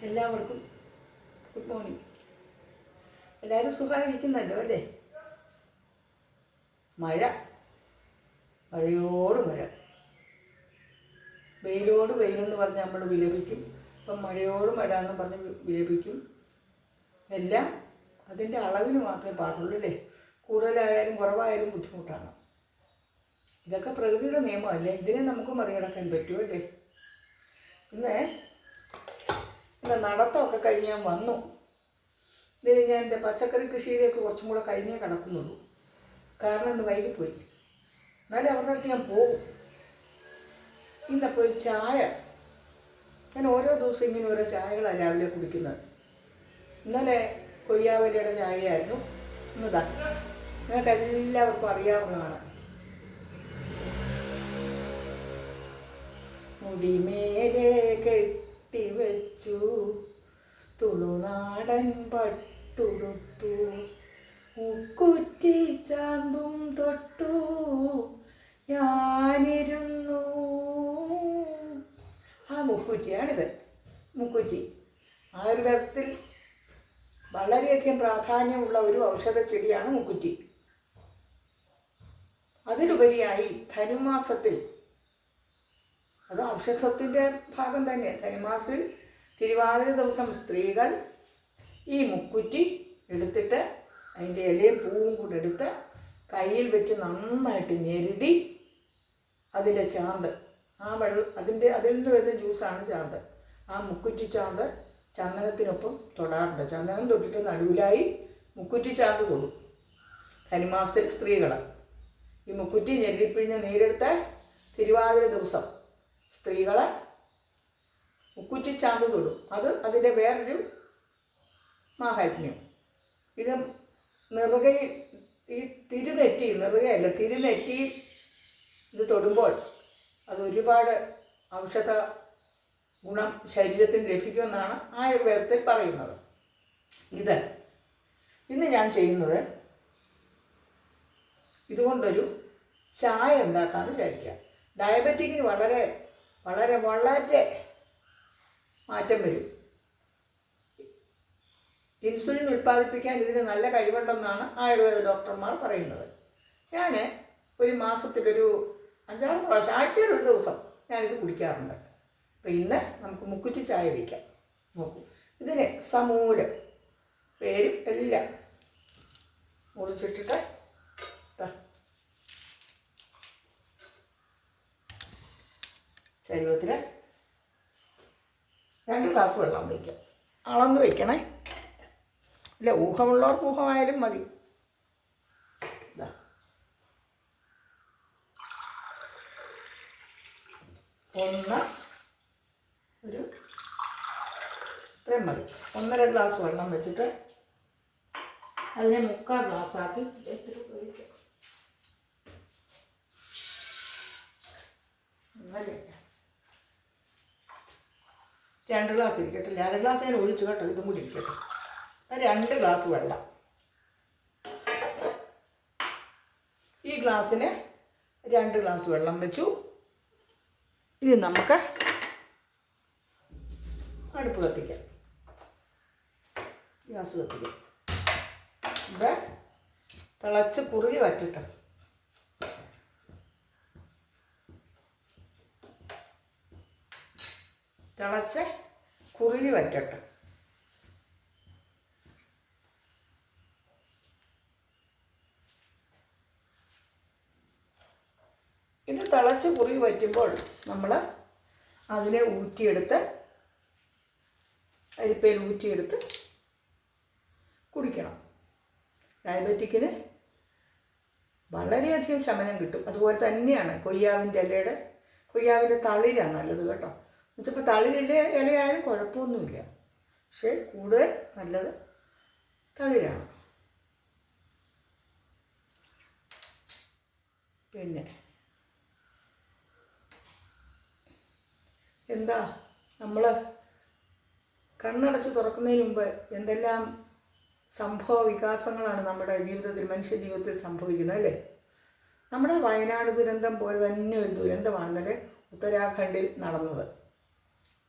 എല്ലാവർക്കും good morning. എല്ലാവരും സുഖമായിരിക്കുന്നല്ലോ അല്ലേ? മഴയോട് മഴ, വെയിലോട് വെയിലെന്ന് പറഞ്ഞ് നമ്മൾ വിലപിക്കും. ഇപ്പം മഴയോട് മഴ എന്ന് പറഞ്ഞ് വിലപിക്കും. എല്ലാം അതിൻ്റെ അളവിന് മാത്രമേ പാടുള്ളൂ അല്ലേ? കൂടുതലായാലും കുറവായാലും ബുദ്ധിമുട്ടാണ്. ഇതൊക്കെ പ്രകൃതിയുടെ നിയമമല്ലേ? ഇതിനെ നമുക്ക് മറികടക്കാൻ പറ്റുമോ അല്ലേ? ഇന്ന് നടത്തമൊക്കെ കഴിഞ്ഞ് ഞാൻ വന്നു. ഇതിന് ഞാൻ എൻ്റെ പച്ചക്കറി കൃഷിയിലേക്ക് കുറച്ചും കൂടെ കഴിഞ്ഞേ കിടക്കുന്നുള്ളൂ. കാരണം ഇന്ന് വൈകിപ്പോയി. എന്നാലും അവരുടെ അടുത്ത് ഞാൻ പോകും. ഇന്നപ്പോൾ ഒരു ചായ, ഞാൻ ഓരോ ദിവസം ഇങ്ങനെ ഓരോ ചായകളാണ് രാവിലെ കുടിക്കുന്നത്. ഇന്നലെ കൊയ്യാവലിയുടെ ചായയായിരുന്നു. ഇന്നതാ നിങ്ങൾക്ക് എല്ലാവർക്കും അറിയാവുന്നതാണ്. മുടിമേലെ കെട്ടിവെച്ചു തുളുനാടൻ പട്ടുടുത്തു മുക്കുറ്റി ചാന്തും തൊട്ടു ഞാനിരുന്നു. ആ മുക്കുറ്റിയാണിത്. മുക്കുറ്റി ആയുർവേദത്തിൽ വളരെയധികം പ്രാധാന്യമുള്ള ഒരു ഔഷധ ചെടിയാണ് മുക്കുറ്റി. അതിലുപരിയായി ധനുമാസത്തിൽ, അത് ഔഷധത്തിൻ്റെ ഭാഗം തന്നെ, ധനുമാസത്തിൽ തിരുവാതിര ദിവസം സ്ത്രീകൾ ഈ മുക്കുറ്റി എടുത്തിട്ട് അതിൻ്റെ ഇലയും പൂവും കൂടെ എടുത്ത് കയ്യിൽ വെച്ച് നന്നായിട്ട് ഞെരുടി അതിൻ്റെ ചാന്ത്, ആ അതിൽ നിന്ന് വരുന്ന ജ്യൂസാണ് ചാന്ത്. ആ മുക്കുറ്റി ചാന്ത് ചന്ദനത്തിനൊപ്പം തൊടാറുണ്ട്. ചന്ദനം തൊട്ടിട്ട് നടുവിലായി മുക്കുറ്റി ചാന്ത് തൊടും ധനുമാസത്തിൽ സ്ത്രീകൾ. ഈ മുക്കുറ്റി ഞെരുടിപ്പിഴിഞ്ഞ നീരെടുത്ത് തിരുവാതിര ദിവസം സ്ത്രീകൾ മുക്കുറ്റി ചാന്ത് തൊടും. അത് അതിൻ്റെ വേറൊരു മാഹാത്മ്യം. ഇത് നെറുകയിൽ, ഈ നെറുകയല്ല, തിരുനെറ്റി ഇത് തൊടുമ്പോൾ അത് ഒരുപാട് ഔഷധ ഗുണം ശരീരത്തിന് ലഭിക്കുമെന്നാണ് ആയുർവേദത്തിൽ പറയുന്നത്. ഇന്ന് ഞാൻ ചെയ്യുന്നത് ഇതുകൊണ്ടൊരു ചായ ഉണ്ടാക്കാമെന്ന് വിചാരിക്കുക. ഡയബറ്റിക്കിന് വളരെ വളരെ വളരെ മാറ്റം വരും. ഇൻസുലിൻ ഉൽപ്പാദിപ്പിക്കാൻ ഇതിന് നല്ല കഴിവുണ്ടെന്നാണ് ആയുർവേദ ഡോക്ടർമാർ പറയുന്നത്. ഞാൻ ഒരു മാസത്തിലൊരു 5-6 പ്രാവശ്യം, ആഴ്ചയിൽ ഒരു ദിവസം ഞാനിത് കുടിക്കാറുണ്ട്. അപ്പോൾ ഇന്ന് നമുക്ക് മുക്കുറ്റി ചായ വയ്ക്കാം. നോക്കൂ, ഇതിന് സമൂലം പേരും എല്ലാം മുറിച്ചിട്ടിട്ട് ശരീരത്തിൽ 2 ഗ്ലാസ് വെള്ളം വയ്ക്കാം. അളന്ന് വയ്ക്കണേ. ഇല്ല, ഊഹമുള്ളവർക്ക് ഊഹമായാലും മതി. ഇത്രയും മതി. 1.5 ഗ്ലാസ് വെള്ളം വെച്ചിട്ട് അതിനെ 3/4 ഗ്ലാസ്സാക്കി ഒഴിക്കാം. 2 ഗ്ലാസ് ഇരിക്കട്ടെ. 2 ഗ്ലാസ് ഞാൻ ഒഴിച്ചു കേട്ടോ, ഇതും കൂടി ഇരിക്കട്ടെ. 2 ഗ്ലാസ് വെള്ളം. ഈ ഗ്ലാസ്സിന് 2 ഗ്ലാസ് വെള്ളം വെച്ചു. ഇനി നമുക്ക് അടുപ്പ് കത്തിക്കാം. ഗ്യാസ് കത്തിക്കാം. ഇത് തിളച്ച് കുറുകി വറ്റിട്ട് വറ്റട്ടെ. ഇത് തിളച്ച് കുറുകി വറ്റുമ്പോൾ നമ്മൾ അതിനെ ഊറ്റിയെടുത്ത് അരിപ്പയിൽ ഊറ്റിയെടുത്ത് കുടിക്കണം. ഡയബറ്റിക്കിന് വളരെയധികം ശമനം കിട്ടും. അതുപോലെ തന്നെയാണ് കൊയ്യാവിൻ്റെ തളിരാണ് നല്ലത് കേട്ടോ. എന്നുവെച്ചപ്പോൾ തളിരിൻ്റെ ഇലയായാലും കുഴപ്പമൊന്നുമില്ല, പക്ഷേ കൂടുതൽ നല്ലത് തളിരാണ്. പിന്നെ എന്താ, നമ്മൾ കണ്ണടച്ച് തുറക്കുന്നതിന് മുമ്പ് എന്തെല്ലാം സംഭവ വികാസങ്ങളാണ് നമ്മുടെ ജീവിതത്തിൽ, മനുഷ്യ ജീവിതത്തിൽ സംഭവിക്കുന്നത് അല്ലേ? നമ്മുടെ വയനാട് ദുരന്തം പോലെ തന്നെ ഒരു ദുരന്തമാണ് ഇന്നലെ ഉത്തരാഖണ്ഡിൽ നടന്നത്.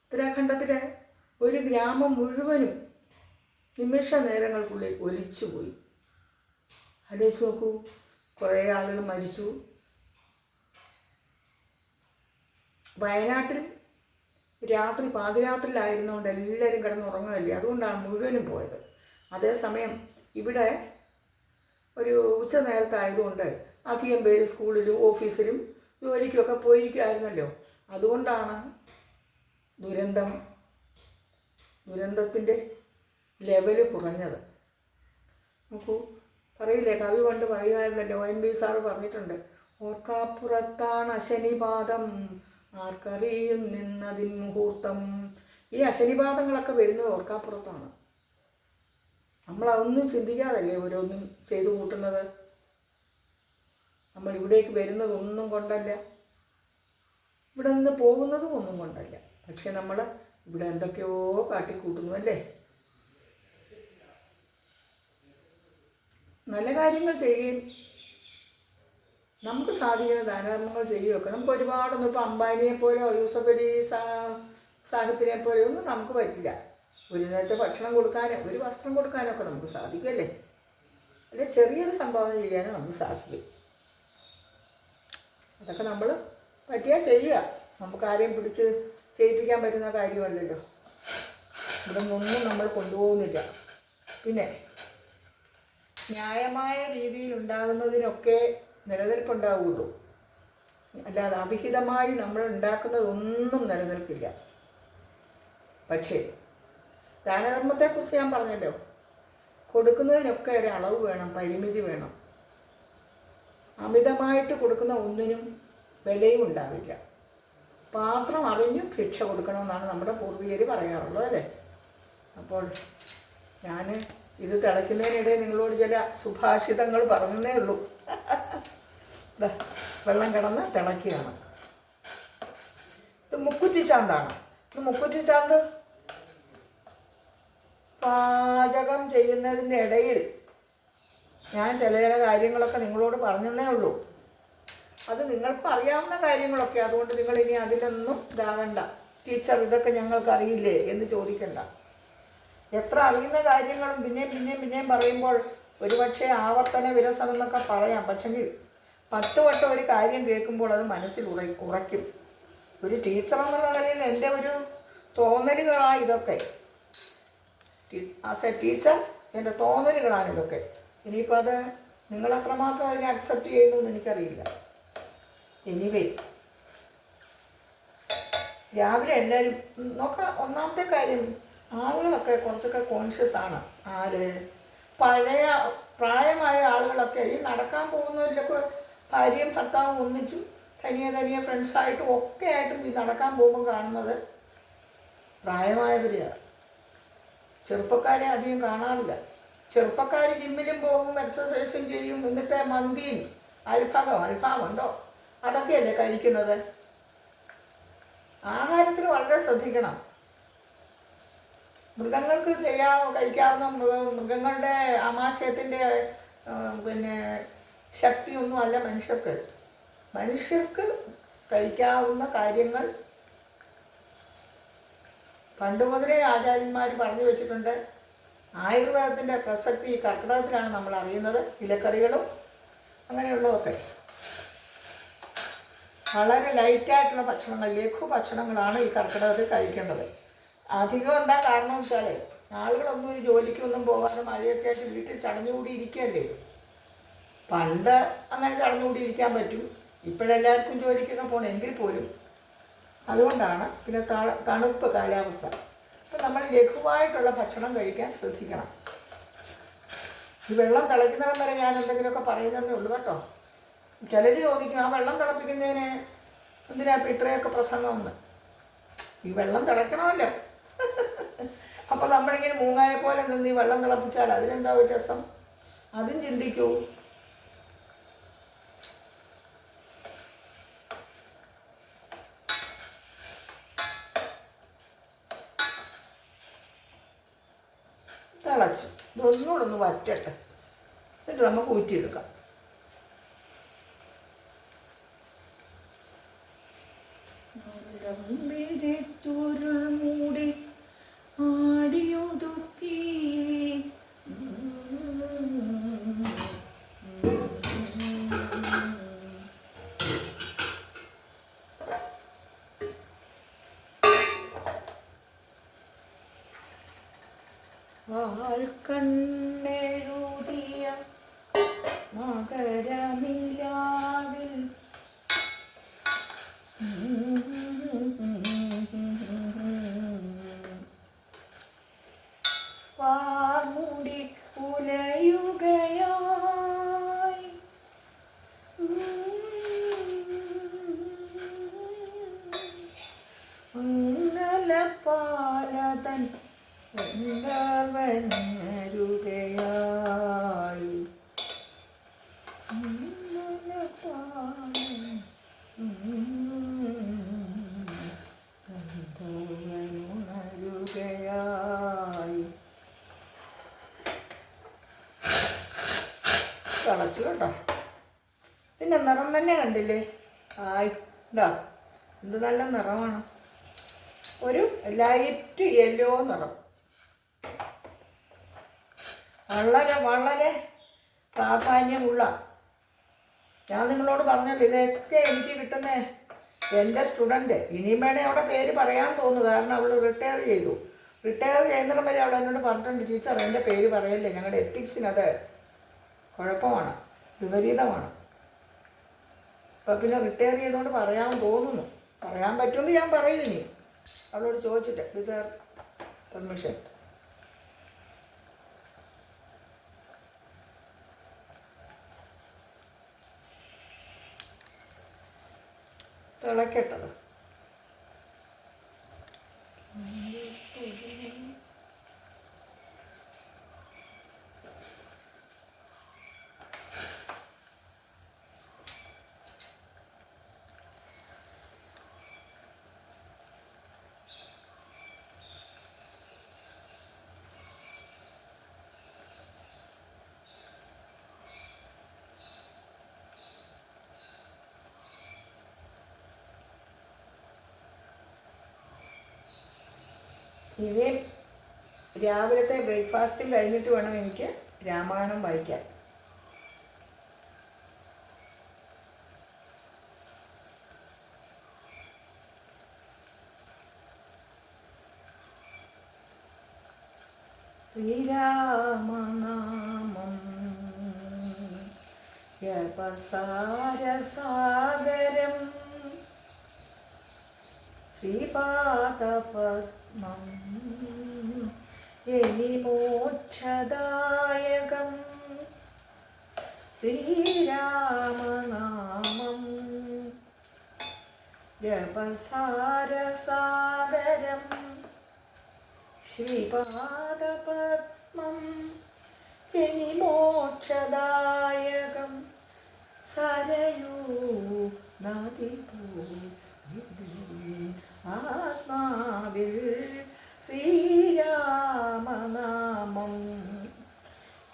ഉത്തരാഖണ്ഡത്തിലെ ഒരു ഗ്രാമം മുഴുവനും നിമിഷ നേരങ്ങൾക്കുള്ളിൽ ഒലിച്ചുപോയി. ആലോചിച്ച് നോക്കൂ, കുറേ ആളുകൾ മരിച്ചു. വയനാട്ടിൽ രാത്രി പാതിരാത്രിയിലായിരുന്നുകൊണ്ട് എല്ലാവരും കിടന്നുറങ്ങുകയല്ലേ, അതുകൊണ്ടാണ് മുഴുവനും പോയത്. അതേസമയം ഇവിടെ ഒരു ഉച്ച നേരത്തായതുകൊണ്ട് അധികം പേര് സ്കൂളിലും ഓഫീസിലും ജോലിക്കുമൊക്കെ പോയിരിക്കുമായിരുന്നല്ലോ. അതുകൊണ്ടാണ് ദുരന്തത്തിൻ്റെ ലെവല് കുറഞ്ഞത്. നോക്കൂ, പറയില്ലേ, കവി പണ്ട് പറയുമായിരുന്നല്ലോ, ONV സാറ് പറഞ്ഞിട്ടുണ്ട്, ഓർക്കാപ്പുറത്താണ് അശനിപാതം ആർക്കറിയും നിന്നതിൻ മുഹൂർത്തം. ഈ അശനിപാതങ്ങളൊക്കെ വരുന്നത് ഓർക്കാപ്പുറത്താണ്. നമ്മളതൊന്നും ചിന്തിക്കാതല്ലേ ഓരോന്നും ചെയ്തു കൂട്ടുന്നത്. നമ്മൾ ഇവിടേക്ക് വരുന്നതൊന്നും കൊണ്ടല്ല, ഇവിടെ നിന്ന് പോകുന്നതും ഒന്നും കൊണ്ടല്ല. പക്ഷെ നമ്മൾ ഇവിടെ എന്തൊക്കെയോ കാട്ടിക്കൂട്ടുന്നു അല്ലേ. നല്ല കാര്യങ്ങൾ ചെയ്യുകയും നമുക്ക് സാധിക്കുന്ന ദാനധർമ്മങ്ങൾ ചെയ്യുകയൊക്കെ നമുക്ക് ഒരുപാടൊന്നും ഇപ്പോൾ അംബാനിയെ പോലെയോ യൂസഫ് അലി സാഹിബിനെ പോലെയോ ഒന്നും നമുക്ക് പറ്റില്ല. ഒരു നേരത്തെ ഭക്ഷണം കൊടുക്കാനും ഒരു വസ്ത്രം കൊടുക്കാനൊക്കെ നമുക്ക് സാധിക്കുമല്ലേ. അല്ലെ ചെറിയൊരു സംഭാവന ചെയ്യാനും നമുക്ക് സാധിക്കും. അതൊക്കെ നമ്മൾ പറ്റിയാൽ ചെയ്യുക. നമുക്ക് ആരെയും പിടിച്ച് ചെയ്യിപ്പിക്കാൻ പറ്റുന്ന കാര്യമല്ലല്ലോ. ഇവിടെ നിന്നൊന്നും നമ്മൾ കൊണ്ടുപോകുന്നില്ല. പിന്നെ ന്യായമായ രീതിയിൽ ഉണ്ടാകുന്നതിനൊക്കെ നിലനിൽപ്പുണ്ടാവുകയുള്ളൂ. അല്ലാതെ അവിഹിതമായി നമ്മൾ ഉണ്ടാക്കുന്നതൊന്നും നിലനിൽക്കില്ല. പക്ഷേ ദാനധർമ്മത്തെക്കുറിച്ച് ഞാൻ പറഞ്ഞല്ലോ, കൊടുക്കുന്നതിനൊക്കെ ഒരു അളവ് വേണം, പരിമിതി വേണം. അമിതമായിട്ട് കൊടുക്കുന്ന ഒന്നിനും വിലയും ഉണ്ടാവില്ല. പാത്രം അറിഞ്ഞും ഭിക്ഷ കൊടുക്കണമെന്നാണ് നമ്മുടെ പൂർവികർ പറയാറുള്ളത് അല്ലേ. അപ്പോൾ ഞാൻ ഇത് തിളയ്ക്കുന്നതിനിടെ നിങ്ങളോട് ചില സുഭാഷിതങ്ങൾ പറഞ്ഞതേ ഉള്ളൂ. വെള്ളം കിടന്ന് തിളയ്ക്കുകയാണ്. ഇത് മുക്കുറ്റിച്ചാന്താണ്. ഇത് മുക്കുറ്റിച്ചാന്ത് പാചകം ചെയ്യുന്നതിൻ്റെ ഇടയിൽ ഞാൻ ചില കാര്യങ്ങളൊക്കെ നിങ്ങളോട് പറഞ്ഞതേ ഉള്ളൂ. അത് നിങ്ങൾക്കും അറിയാവുന്ന കാര്യങ്ങളൊക്കെ, അതുകൊണ്ട് നിങ്ങളിനി അതിലൊന്നും ഇതാകണ്ട. ടീച്ചർ ഇതൊക്കെ ഞങ്ങൾക്ക് അറിയില്ലേ എന്ന് ചോദിക്കണ്ട. എത്ര അറിയുന്ന കാര്യങ്ങളും പിന്നെയും പറയുമ്പോൾ ഒരുപക്ഷെ ആവർത്തന വിരസം എന്നൊക്കെ പറയാം. പക്ഷെങ്കിൽ 10 വട്ടം ഒരു കാര്യം കേൾക്കുമ്പോൾ അത് മനസ്സിൽ ഉറയ്ക്കും. ഒരു ടീച്ചർ എന്നുള്ള നിലയിൽ എൻ്റെ ഒരു തോന്നലുകളാണ് ഇതൊക്കെ. ആസ് എ ടീച്ചർ എൻ്റെ തോന്നലുകളാണ് ഇതൊക്കെ. ഇനിയിപ്പോൾ അത് നിങ്ങളെത്രമാത്രം അതിനെ അക്സെപ്റ്റ് ചെയ്യുന്നു എന്ന് എനിക്കറിയില്ല. എനിവേ, രാവിലെ എല്ലാവരും നോക്കാം. ഒന്നാമത്തെ കാര്യം, ആളുകളൊക്കെ കുറച്ചൊക്കെ കോൺഷ്യസ് ആണ്. പ്രായമായ ആളുകളൊക്കെ ഈ നടക്കാൻ പോകുന്നവരിലൊക്കെ ഭാര്യയും ഭർത്താവും ഒന്നിച്ചും തനിയെ ഫ്രണ്ട്സായിട്ടും ഒക്കെ ആയിട്ടും ഈ നടക്കാൻ പോകുമ്പോൾ കാണുന്നത് പ്രായമായവരെയാണ്. ചെറുപ്പക്കാരെ അധികം കാണാറില്ല. ചെറുപ്പക്കാർ ജിമ്മിലും പോകും, എക്സസൈസും ചെയ്യും, എന്നിട്ട് മന്തിയും അൽഫാം എന്തോ അതൊക്കെയല്ലേ കഴിക്കുന്നത്. ആഹാരത്തിൽ വളരെ ശ്രദ്ധിക്കണം. മൃഗങ്ങൾക്ക് കഴിക്കാവുന്ന മൃഗങ്ങളുടെ ആമാശയത്തിൻ്റെ ശക്തിയൊന്നും അല്ല മനുഷ്യർക്ക് കഴിക്കാവുന്ന കാര്യങ്ങൾ പണ്ട് മുതലേ ആചാര്യന്മാർ പറഞ്ഞു വെച്ചിട്ടുണ്ട്. ആയുർവേദത്തിൻ്റെ പ്രസക്തി കർക്കിടകത്തിലാണ് നമ്മൾ അറിയുന്നത്. ഇലക്കറികളും അങ്ങനെയുള്ളതൊക്കെ വളരെ ലൈറ്റായിട്ടുള്ള ഭക്ഷണങ്ങൾ, ലഘു ഭക്ഷണങ്ങളാണ് ഈ കർക്കിടകത്തിൽ കഴിക്കേണ്ടത്. അധികം എന്താ കാരണം വെച്ചാൽ ആളുകളൊന്നും ഒരു ജോലിക്കൊന്നും പോകാതെ മഴയൊക്കെ ആയിട്ട് വീട്ടിൽ ചടഞ്ഞുകൂടി ഇരിക്കുകയല്ലേ. പണ്ട് അങ്ങനെ ചടഞ്ഞുകൂടി ഇരിക്കാൻ പറ്റും. ഇപ്പോഴെല്ലാവർക്കും ജോലിക്കൊക്കെ പോകണം, എങ്കിൽ പോലും. അതുകൊണ്ടാണ്. പിന്നെ തണുപ്പ് കാലാവസ്ഥ. അപ്പം നമ്മൾ ലഘുവായിട്ടുള്ള ഭക്ഷണം കഴിക്കാൻ ശ്രദ്ധിക്കണം. ഈ വെള്ളം തിളയ്ക്കുന്നിടം വരെ ഞാൻ എന്തെങ്കിലുമൊക്കെ പറയുന്നതേ ഉള്ളൂ കേട്ടോ. ചിലർ ചോദിക്കും, ആ വെള്ളം തിളപ്പിക്കുന്നതിന് എന്തിനാ ഇപ്പം ഇത്രയൊക്കെ പ്രസംഗമെന്ന്. ഈ വെള്ളം തിളയ്ക്കണമല്ലോ. അപ്പോൾ നമ്മളിങ്ങനെ മൂങ്ങായെ പോലെ നിന്ന് ഈ വെള്ളം തിളപ്പിച്ചാൽ അതിനെന്താ ഒരു രസം? അതും ചിന്തിക്കൂ. തിളച്ചു, ഇതൊന്നുകൂടെ വറ്റട്ടെ, എന്നിട്ട് നമുക്ക് ഊറ്റിയെടുക്കാം. ചുരുൾ മൂടി കണ്ണെഴുതിയ മകരനിലാവിൽ വാർമുടി ഉലയുകയായി പാലതൻ വരുകയായി ഉണരുകയായി കളച്ചു കേട്ടോ. ഇതിൻ്റെ നിറം തന്നെ കണ്ടില്ലേ? ആയി ഇതാ എന്ത് നല്ല നിറമാണ്. ഒരു ലൈറ്റ് യെല്ലോ നിറം. വളരെ വളരെ പ്രാധാന്യമുള്ള, ഞാൻ നിങ്ങളോട് പറഞ്ഞല്ലോ ഇതൊക്കെ എനിക്ക് കിട്ടുന്ന എൻ്റെ സ്റ്റുഡൻറ്റ്. ഇനിയും വേണേൽ അവിടെ പേര് പറയാൻ തോന്നുന്നു, കാരണം അവൾ റിട്ടയർ ചെയ്തു. റിട്ടയർ ചെയ്യുന്നിടം വരെ അവൾ എന്നോട് പറഞ്ഞിട്ടുണ്ട്, ടീച്ചർ എൻ്റെ പേര് പറയല്ലേ, ഞങ്ങളുടെ എത്തിക്സിനത് കുഴപ്പമാണ്, വിപരീതമാണ്. അപ്പം പിന്നെ റിട്ടയർ ചെയ്തുകൊണ്ട് പറയാൻ തോന്നുന്നു. പറയാൻ പറ്റുമെന്ന് ഞാൻ പറയും ഇനി അവളോട് ചോദിച്ചിട്ട്, വിത്ത് പെർമിഷൻ. തിളക്കട്ടത്. ഇനി രാവിലത്തെ ബ്രേക്ക്ഫാസ്റ്റും കഴിഞ്ഞിട്ട് വേണം എനിക്ക് രാമായണം വായിക്കാൻ. ശ്രീരാമനാമം യപസാരസാഗരം ശ്രീപാദപദ്മം യനിമോക്ഷദായകം ശ്രീരാമനാമം ജപസാരസാഗരം ശ്രീപാദപദ്മം യനിമോക്ഷദായകം സരയൂ നദിപോ ആത്മാവിൽ ശ്രീരാമനാമം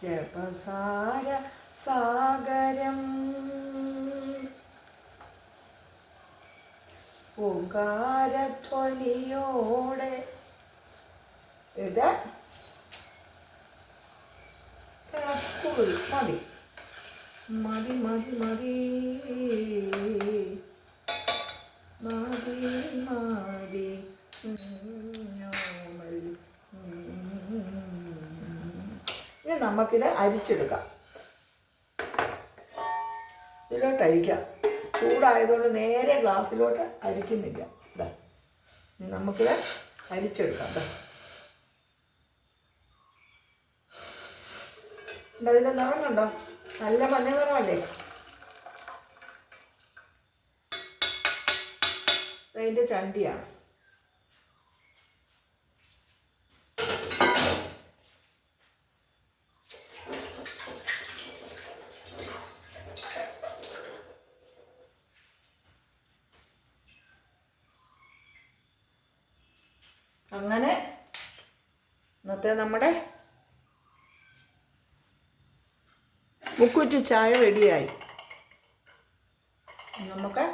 ജപസാര സാഗരം ഓങ്കാരധ്വനിയോടെ ഇത് മതി മതി മതി മതി മതി മതി. ഇനി നമുക്കിത് അരിച്ചെടുക്കാം. ഇതിലോട്ട് അരിക്കാം. ചൂടായതുകൊണ്ട് നേരെ ഗ്ലാസ്സിലോട്ട് അരിക്കുന്നില്ല. ഇതാ നമുക്കിത് അരിച്ചെടുക്കാം. അതിൻ്റെ നിറം കണ്ടോ? നല്ല മഞ്ഞ നിറമല്ലേ? അതിൻ്റെ ചണ്ടിയാണ്. അങ്ങനെ ഇന്നത്തെ നമ്മുടെ മുക്കുറ്റി ചായ റെഡിയായി. നമുക്ക്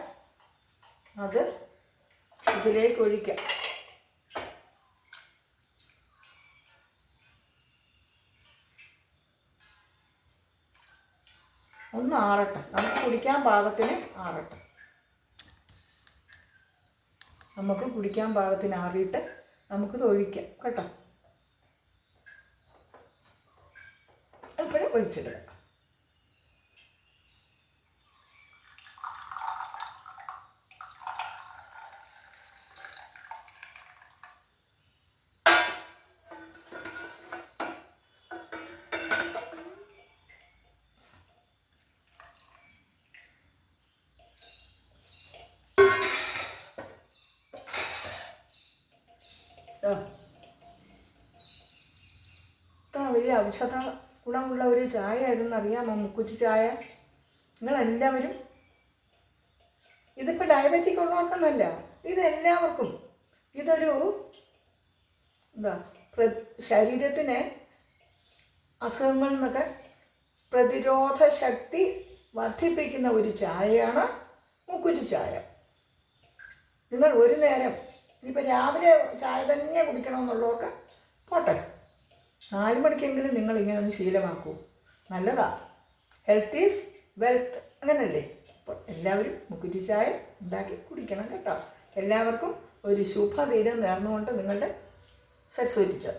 അത് ഇതിലേക്ക് ഒഴിക്കാം. ഒന്ന് ആറട്ടെ, നമുക്ക് കുടിക്കാൻ പാകത്തിന് ആറട്ടെ. നമുക്ക് കുടിക്കാൻ പാകത്തിന് ആറിയിട്ട് നമുക്കിത് ഒഴിക്കാം കേട്ടോ. ഒഴിച്ചിടുക. വലിയ ഔഷധ ഗുണമുള്ള ഒരു ചായ ഇതെന്നറിയാമോ? മുക്കുറ്റി ചായ. നിങ്ങളെല്ലാവരും, ഇതിപ്പോൾ ഡയബറ്റിക് ഉള്ളവർക്കെന്നല്ല, ഇതെല്ലാവർക്കും ഇതൊരു ശരീരത്തിന് അസുഖങ്ങളിൽ നിന്നൊക്കെ പ്രതിരോധ ശക്തി വർദ്ധിപ്പിക്കുന്ന ഒരു ചായയാണ് മുക്കുറ്റി ചായ. നിങ്ങൾ ഒരു നേരം ഇനിയിപ്പോൾ രാവിലെ ചായ തന്നെ കുടിക്കണമെന്നുള്ളവർക്ക് പോട്ടെ, 4 മണിക്കെങ്കിലും നിങ്ങൾ ഇങ്ങനെ ഒന്ന് ശീലമാക്കൂ. നല്ലതാ. ഹെൽത്ത് ഈസ് വെൽത്ത്, അങ്ങനല്ലേ? അപ്പോൾ എല്ലാവരും മുക്കുറ്റി ചായ ഉണ്ടാക്കി കുടിക്കണം കേട്ടോ. എല്ലാവർക്കും ഒരു ശുഭദിനം നേർന്നുകൊണ്ട് നിങ്ങളുടെ സരസ്വതി ടീച്ചർ.